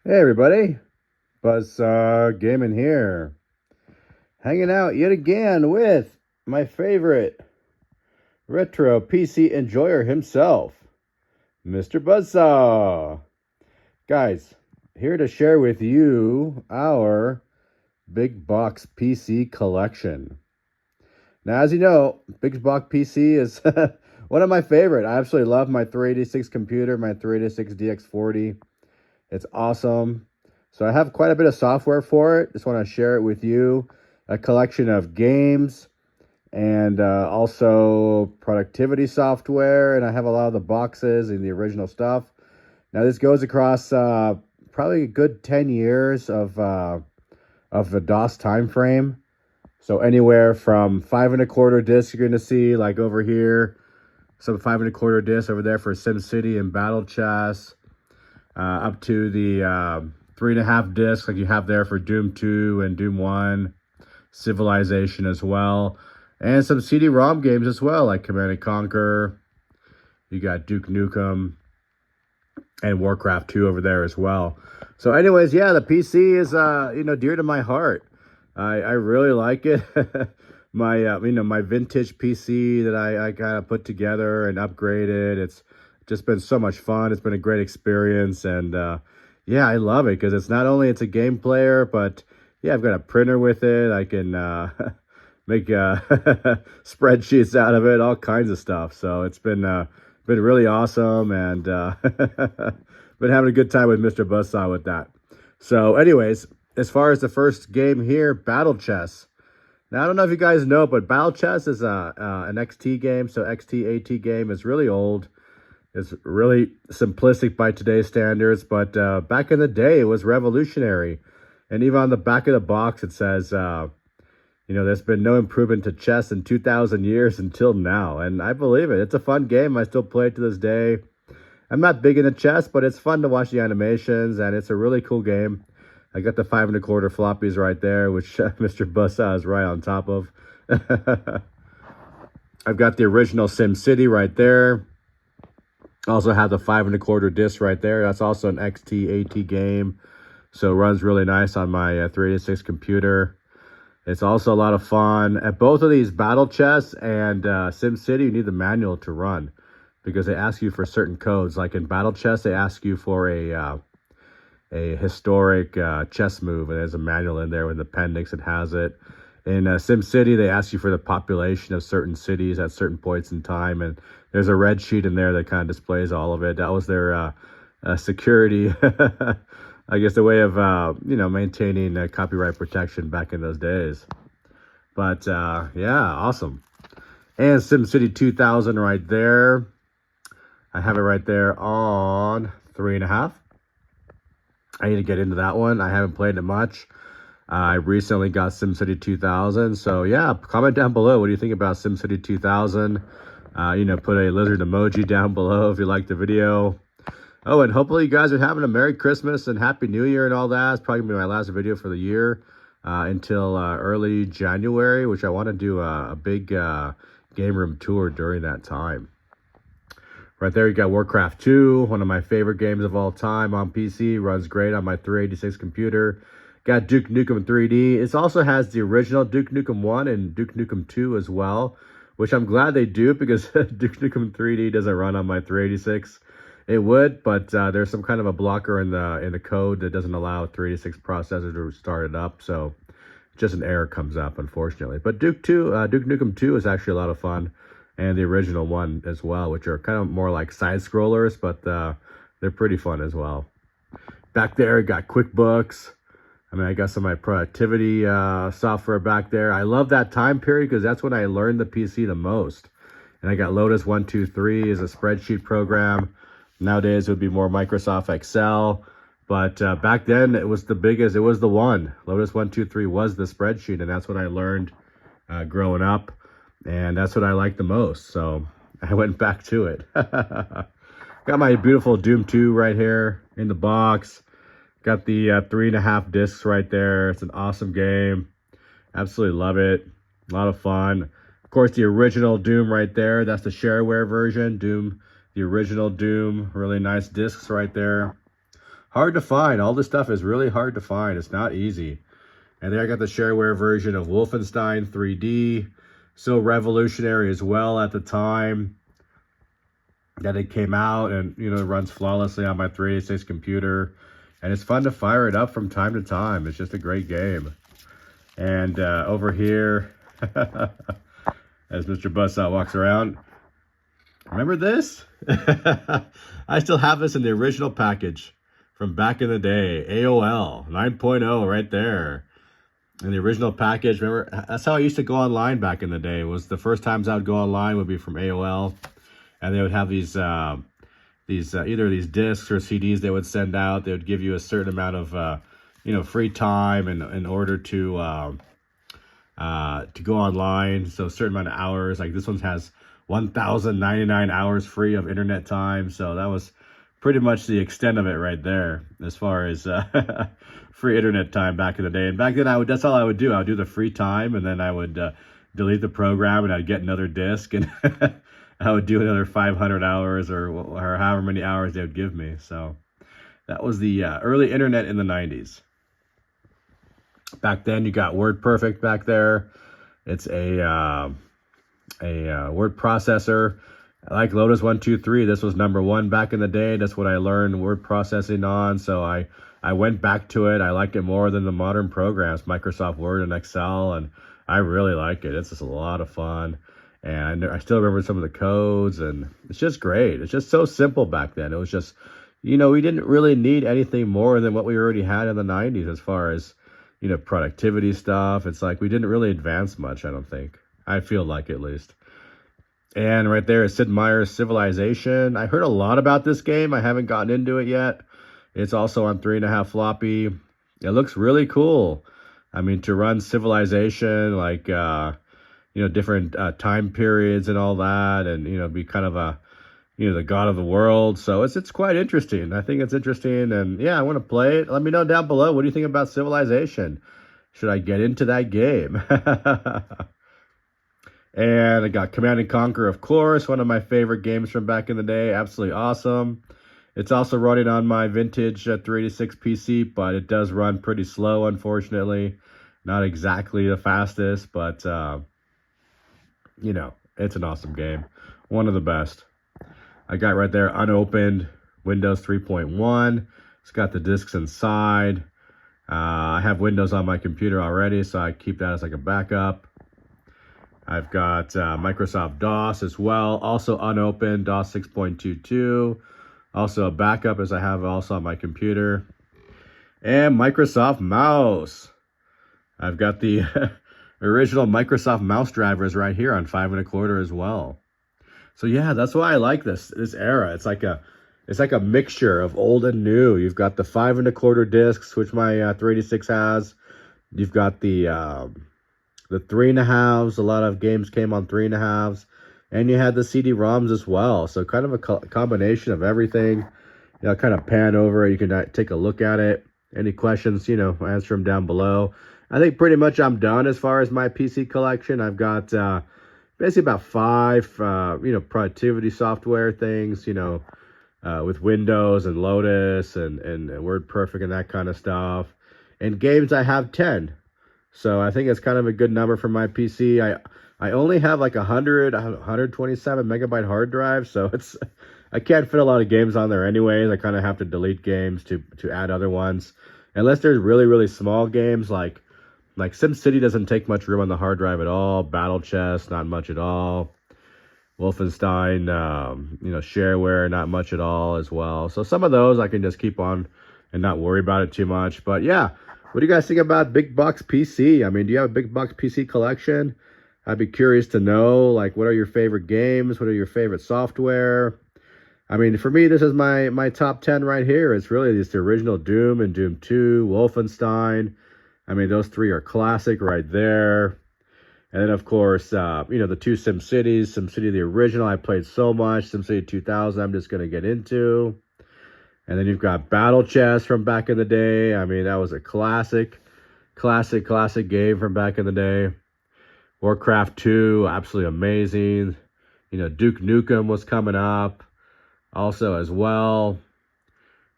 Hey everybody, Buzzsaw Gaming here, hanging out yet again with my favorite retro PC enjoyer himself, Mr. Buzzsaw. Guys, here to share with you our big box PC collection. Now, as you know, big box PC is one of my favorite. I absolutely love my 386 computer, my 386 DX40. It's awesome. So I have quite a bit of software for it. Just want to share it with you. A collection of games and also productivity software. And I have a lot of the boxes and the original stuff. Now this goes across probably a good 10 years of the DOS time frame. So anywhere from 5 1/4 discs you're going to see, like over here, some 5 1/4 discs over there for SimCity and Battle Chess. Up to the 3.5 discs like you have there for Doom 2 and Doom 1, Civilization as well, and some CD-ROM games as well, like Command & Conquer. You got Duke Nukem and Warcraft 2 over there as well. So anyways, yeah, the PC is dear to my heart. I really like it. My vintage PC that I kind of put together and upgraded. It's just been so much fun. It's been a great experience, and yeah, I love it because it's a game player, but yeah, I've got a printer with it. I can make spreadsheets out of it, all kinds of stuff. So it's been really awesome, and been having a good time with Mr. Buzzsaw with that. So anyways, as far as the first game here, Battle Chess. Now, I don't know if you guys know, but Battle Chess is an XT game. So XT, AT game is really old. It's really simplistic by today's standards, but back in the day, it was revolutionary. And even on the back of the box, it says, there's been no improvement to chess in 2,000 years until now. And I believe it. It's a fun game. I still play it to this day. I'm not big into chess, but it's fun to watch the animations, and it's a really cool game. I got the 5 1/4 floppies right there, which Mr. Buzzsaw is right on top of. I've got the original SimCity right there. Also have the 5 1/4 disc right there. That's also an XT AT game. So it runs really nice on my 386 computer. It's also a lot of fun. At both of these, Battle Chess and SimCity, you need the manual to run because they ask you for certain codes. Like in Battle Chess, they ask you for a historic chess move, and there's a manual in there with an appendix that has it. In SimCity, they ask you for the population of certain cities at certain points in time, and there's a red sheet in there that kind of displays all of it. That was their security, I guess, the way of maintaining copyright protection back in those days. But yeah, awesome. And SimCity 2000 right there. I have it right there on 3.5. I need to get into that one. I haven't played it much. I recently got SimCity 2000. So yeah, comment down below. What do you think about SimCity 2000? Put a lizard emoji down below if you liked the video. Oh, and hopefully you guys are having a Merry Christmas and Happy New Year and all that. It's probably going to be my last video for the year until early January, which I want to do a big game room tour during that time. Right there, you got Warcraft 2, one of my favorite games of all time on PC. Runs great on my 386 computer. Got Duke Nukem 3D. It also has the original Duke Nukem 1 and Duke Nukem 2 as well, which I'm glad they do because Duke Nukem 3D doesn't run on my 386. It would, but there's some kind of a blocker in the code that doesn't allow a 386 processor to start it up, so just an error comes up, unfortunately. But Duke Nukem 2 is actually a lot of fun. And the original one as well, which are kind of more like side scrollers, but they're pretty fun as well. Back there, I got QuickBooks. I got some of my productivity software back there. I love that time period because that's when I learned the PC the most. And I got Lotus 123 as a spreadsheet program. Nowadays, it would be more Microsoft Excel. But back then, it was the biggest. It was the one. Lotus 123 was the spreadsheet, and that's what I learned growing up. And that's what I like the most, so I went back to it. Got my beautiful Doom 2 right here in the box. Got the 3.5 discs right there. It's an awesome game. Absolutely love it. A lot of fun. Of course, the original Doom right there. That's the shareware version. Doom, the original Doom. Really nice discs right there. hard to find. All this stuff is really hard to find. It's not easy. And then I got the shareware version of Wolfenstein 3D. So revolutionary as well at the time that it came out, and you know, it runs flawlessly on my 386 computer, and it's fun to fire it up from time to time. It's just a great game. And over here, as Mr. Buzzsaw walks around, remember this? I still have this in the original package from back in the day. AOL 9.0 right there. In the original package, remember, that's how I used to go online back in the day. Was the first times I would go online would be from AOL, and they would have these either these discs or CDs they would send out. They would give you a certain amount of you know, free time in order to go online. So a certain amount of hours. Like this one has 1,099 hours free of internet time. So that was pretty much the extent of it right there, as far as free internet time back in the day. And back then, that's all I would do. I would do the free time, and then I would delete the program, and I'd get another disc, and I would do another 500 hours or however many hours they would give me. So that was the early internet in the 90s. Back then, you got WordPerfect back there. It's a word processor. I like Lotus 1-2-3. This was #1 back in the day. That's what I learned word processing on. So I went back to it. I like it more than the modern programs, Microsoft Word and Excel, and I really like it. It's just a lot of fun. And I still remember some of the codes, and it's just great. It's just so simple back then. It was just, you know, we didn't really need anything more than what we already had in the 90s as far as, you know, productivity stuff. It's like we didn't really advance much, I don't think. I feel like, at least. And right there is Sid Meier's Civilization. I heard a lot about this game. I haven't gotten into it yet. It's also on 3.5 floppy. It looks really cool. I mean, to run Civilization, like, you know, different time periods and all that, and, you know, be kind of a, you know, the god of the world. So it's quite interesting. I think it's interesting, and yeah, I want to play it. Let me know down below. What do you think about Civilization? Should I get into that game? And I got Command & Conquer, of course, one of my favorite games from back in the day. Absolutely awesome. It's also running on my vintage 386 PC, but it does run pretty slow, unfortunately. Not exactly the fastest, but, you know, it's an awesome game. One of the best. I got right there unopened Windows 3.1. It's got the discs inside. I have Windows on my computer already, so I keep that as like a backup. I've got Microsoft DOS as well, also unopened, DOS 6.22. Also a backup, as I have also on my computer. And Microsoft mouse. I've got the original Microsoft mouse drivers right here on 5 1/4 as well. So yeah, that's why I like this era. It's like a mixture of old and new. You've got the 5 1/4 discs, which my 386 has. You've got the 3.5s. A lot of games came on 3.5s. And you had the CD-ROMs as well. So kind of a combination of everything. You know, kind of pan over it. You can take a look at it. Any questions, you know, answer them down below. I think pretty much I'm done as far as my PC collection. I've got basically about 5, you know, productivity software things, you know, with Windows and Lotus and WordPerfect and that kind of stuff. And games, I have 10. So I think it's kind of a good number for my PC. I only have like 127 megabyte hard drive, so I can't fit a lot of games on there anyways. I kind of have to delete games to add other ones, unless there's really, really small games like SimCity doesn't take much room on the hard drive at all. Battle Chess, not much at all. Wolfenstein, you know, shareware, not much at all as well. So some of those I can just keep on and not worry about it too much. But yeah, what do you guys think about big box PC? I mean, do you have a big box PC collection? I'd be curious to know, like, what are your favorite games? What are your favorite software? I mean, for me, this is my top 10 right here. It's really just the original Doom and Doom 2, Wolfenstein. I mean, those 3 are classic right there. And then, of course, you know, the 2 SimCities. SimCity, the original, I played so much. SimCity 2000, I'm just going to get into. And then you've got Battle Chess from back in the day. I mean, that was a classic game from back in the day. Warcraft 2, absolutely amazing. You know, Duke Nukem was coming up also as well.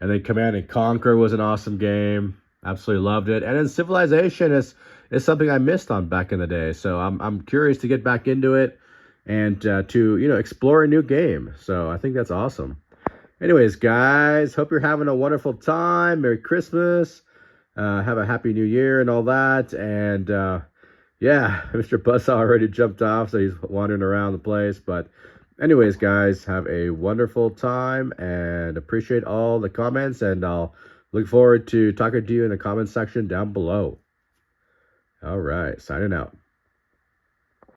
And then Command and Conquer was an awesome game. Absolutely loved it. And then Civilization is something I missed on back in the day. So I'm curious to get back into it and to, you know, explore a new game. So I think that's awesome. Anyways, guys, hope you're having a wonderful time. Merry Christmas. Have a happy new year and all that. And yeah, Mr. Buzzsaw already jumped off, so he's wandering around the place. But anyways, guys, have a wonderful time and appreciate all the comments. And I'll look forward to talking to you in the comment section down below. All right, signing out.